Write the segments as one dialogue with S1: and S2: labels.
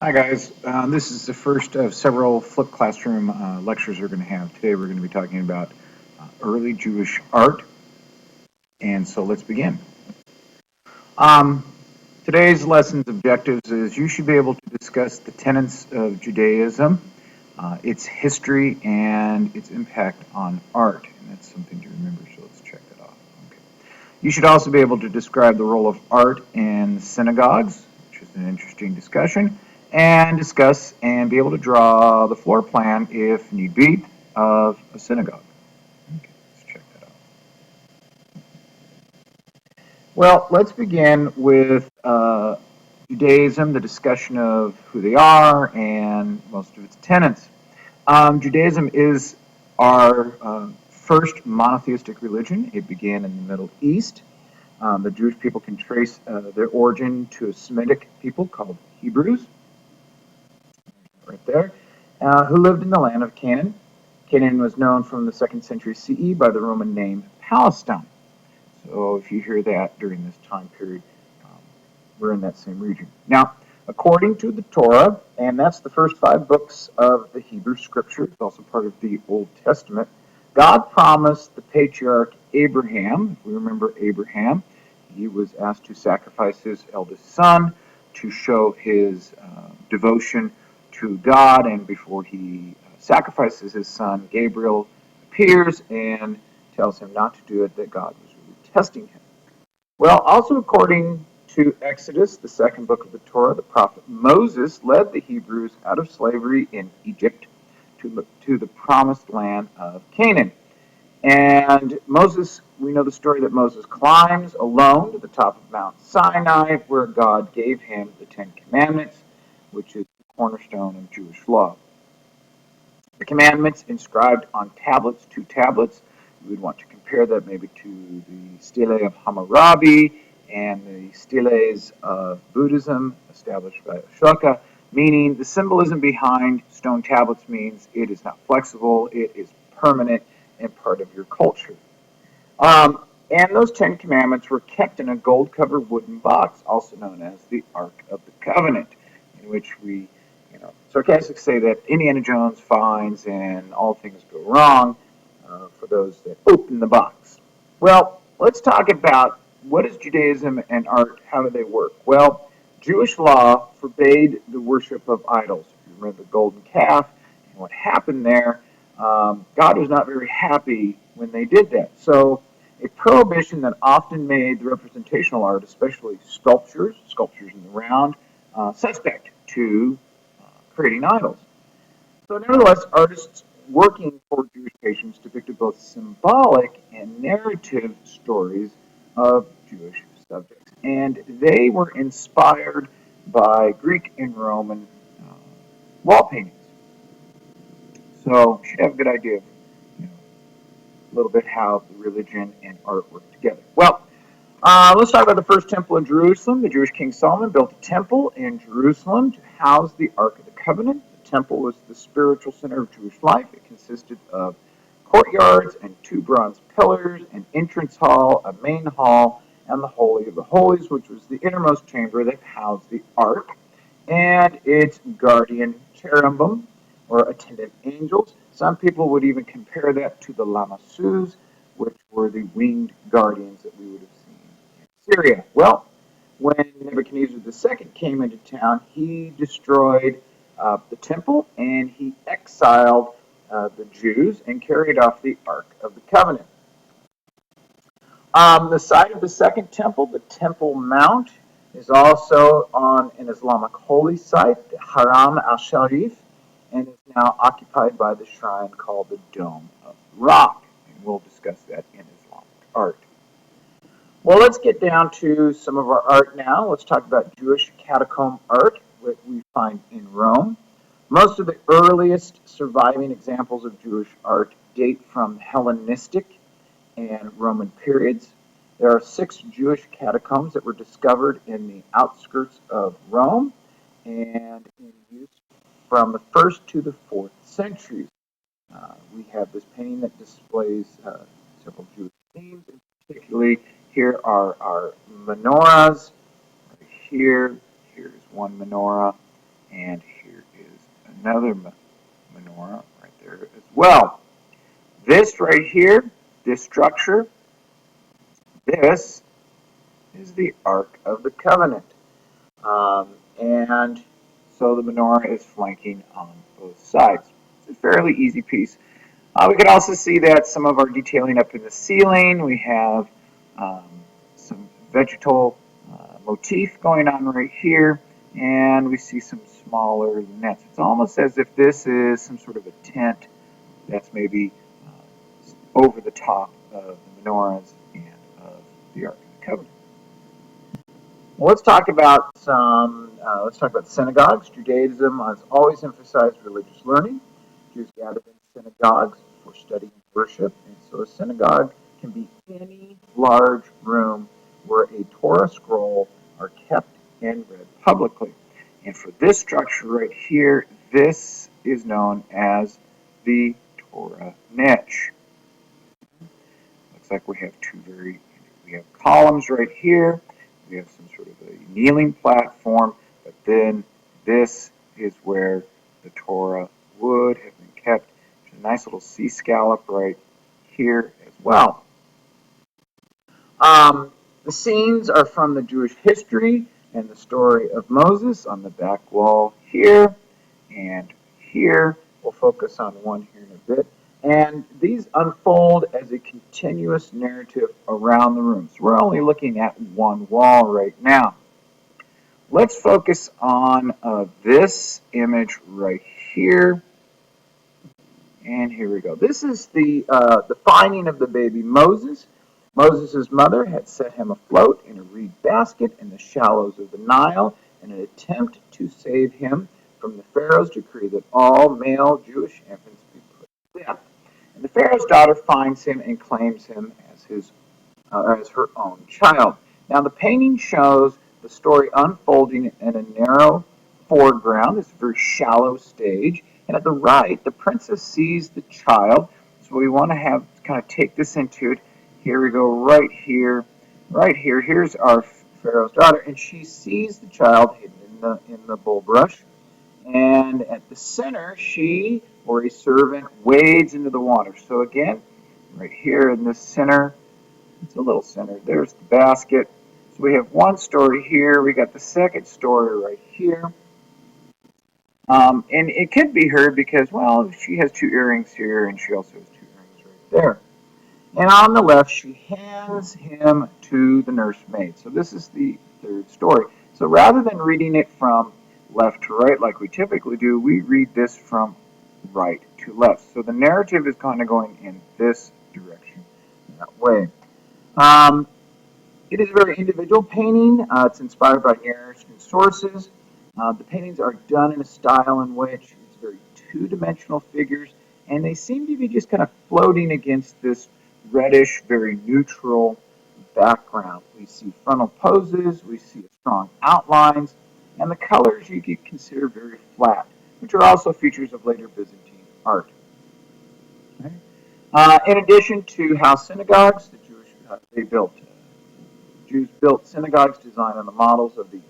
S1: Hi guys, this is the first of several flipped classroom lectures we're going to have. Today we're going to be talking about early Jewish art, and so let's begin. Um, Today's lesson's objectives is you should be able to discuss the tenets of Judaism, its history, and its impact on art, and that's something to remember, so let's check that off. Okay. You should also be able to describe the role of art in synagogues, which is an interesting discussion, and discuss and be able to draw the floor plan, if need be, of a synagogue. Okay, let's check that out. Well, let's begin with Judaism, the discussion of who they are, and most of its tenets. Judaism is our first monotheistic religion. It began in the Middle East. The Jewish people can trace their origin to a Semitic people called Hebrews, right there, who lived in the land of Canaan. Canaan was known from the 2nd century CE by the Roman name Palestine. So if you hear that during this time period, um, we're in that same region. Now, according to the Torah, and that's the first 5 books of the Hebrew Scriptures, also part of the Old Testament, God promised the patriarch Abraham, if we remember Abraham, he was asked to sacrifice his eldest son to show his devotion to God, and before he sacrifices his son, Gabriel appears and tells him not to do it, that God was really testing him. Well, also according to Exodus, the second book of the Torah, the prophet Moses led the Hebrews out of slavery in Egypt to the promised land of Canaan. And Moses, we know the story that Moses climbs alone to the top of Mount Sinai, where God gave him the Ten Commandments, which is the cornerstone of Jewish law. The commandments inscribed on tablets, 2 tablets. You would want to compare that maybe to the Stele of Hammurabi and the steles of Buddhism established by Ashoka, meaning the symbolism behind stone tablets means it is not flexible, it is permanent and part of your culture. And those 10 Commandments were kept in a gold covered wooden box, also known as the Ark of the Covenant, in which we, sarcastically say that Indiana Jones finds and all things go wrong for those that open the box. Well, let's talk about what is Judaism and art, how do they work? Well, Jewish law forbade the worship of idols. You remember the golden calf and what happened there. God was not very happy when they did that. So a prohibition that often made the representational art, especially sculptures in the round, suspect to creating idols. So, nevertheless, artists working for Jewish patients depicted both symbolic and narrative stories of Jewish subjects. And they were inspired by Greek and Roman wall paintings. So, you should have a good idea of you know, a little bit how the religion and art work together. Well, let's talk about the first temple in Jerusalem. The Jewish King Solomon built a temple in Jerusalem to house the Ark of the Covenant. The temple was the spiritual center of Jewish life. It consisted of courtyards and 2 bronze pillars, an entrance hall, a main hall, and the Holy of the Holies, which was the innermost chamber that housed the Ark, and its guardian cherubim, or attendant angels. Some people would even compare that to the lamassus, which were the winged guardians that we would have seen in Syria. Well, when Nebuchadnezzar II came into town, he destroyed the temple and he exiled the Jews and carried off the Ark of the Covenant. The site of the second temple, the Temple Mount, is also on an Islamic holy site, the Haram al-Sharif, and is now occupied by the shrine called the Dome of Rock. And we'll discuss that in Islamic art. Well, let's get down to some of our art now. Let's talk about Jewish catacomb art, what we find in Rome. Most of the earliest surviving examples of Jewish art date from Hellenistic and Roman periods. There are 6 Jewish catacombs that were discovered in the outskirts of Rome and in use from the 1st to the 4th centuries. We have this painting that displays several Jewish themes, and particularly here are our menorahs. Right here's one menorah, And here is another menorah right there as well. This right here, this structure, this is the Ark of the Covenant. And so the menorah is flanking on both sides. It's a fairly easy piece. We can also see that some of our detailing up in the ceiling, we have some vegetal motif going on right here, and we see some smaller nets. It's almost as if this is some sort of a tent that's maybe over the top of the menorahs and of the Ark of the Covenant. Well, let's talk about synagogues. Judaism has always emphasized religious learning. Jews gathered in synagogues for study and worship, and so a synagogue can be any large room where a Torah scroll are kept and read publicly. And for this structure right here, this is known as the Torah niche. Looks like we have columns right here. We have some sort of a kneeling platform, but then this is where the Torah would have been kept. There's a nice little sea scallop right here as well. The scenes are from the Jewish history and the story of Moses on the back wall here and here. We'll focus on one here in a bit. And these unfold as a continuous narrative around the room. So we're only looking at one wall right now. Let's focus on this image right here. And here we go. This is the finding of the baby Moses. Moses' mother had set him afloat in a reed basket in the shallows of the Nile in an attempt to save him from the Pharaoh's decree that all male Jewish infants be put to death. And the Pharaoh's daughter finds him and claims him as her own child. Now the painting shows the story unfolding in a narrow foreground, this very shallow stage, and at the right, the princess sees the child. So we want to kind of take this into it. Here we go, right here. Here's our Pharaoh's daughter, and she sees the child hidden in the bulrush. And at the center, she or a servant wades into the water. So again, right here in the center, it's a little center. There's the basket. So we have one story here. We got the second story right here. And it could be her because, well, she has two earrings here and she also has two earrings right there. And on the left, she hands him to the nursemaid. So this is the third story. So rather than reading it from left to right like we typically do, we read this from right to left. So the narrative is kind of going in this direction, that way. It is a very individual painting. It's inspired by Near Eastern sources. The paintings are done in a style in which it's very two-dimensional figures, and they seem to be just kind of floating against this reddish, very neutral background. We see frontal poses, we see strong outlines, and the colors you could consider very flat, which are also features of later Byzantine art. Okay. In addition to house synagogues, the Jews built synagogues designed on the models of the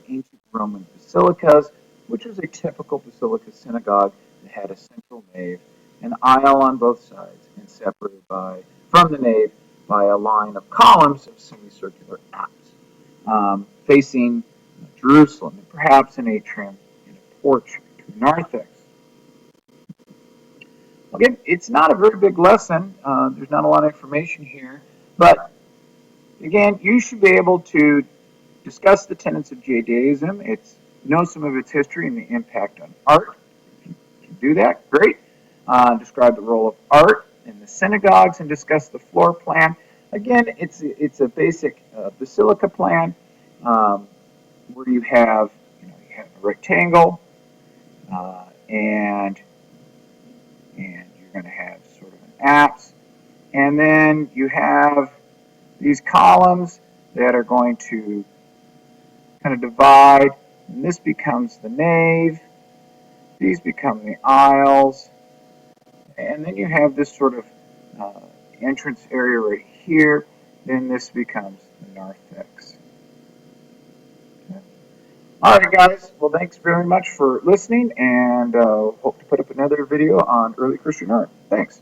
S1: ancient Roman basilicas, which was a typical basilica synagogue that had a central nave, an aisle on both sides, and separated from the nave by a line of columns of semicircular apse, facing Jerusalem, and perhaps an atrium and a porch to narthex. Again, it's not a very big lesson. There's not a lot of information here, but again, you should be able to discuss the tenets of Judaism. Know some of its history and the impact on art. If you can do that, great. Describe the role of art in the synagogues and discuss the floor plan. Again, it's a basic basilica plan where you have a rectangle and you're going to have sort of an apse, and then you have these columns that are going to kind of divide, and this becomes the nave, these become the aisles, and then you have this sort of entrance area right here, then this becomes the narthex. Okay. All right, guys. Well, thanks very much for listening, and hope to put up another video on early Christian art. Thanks.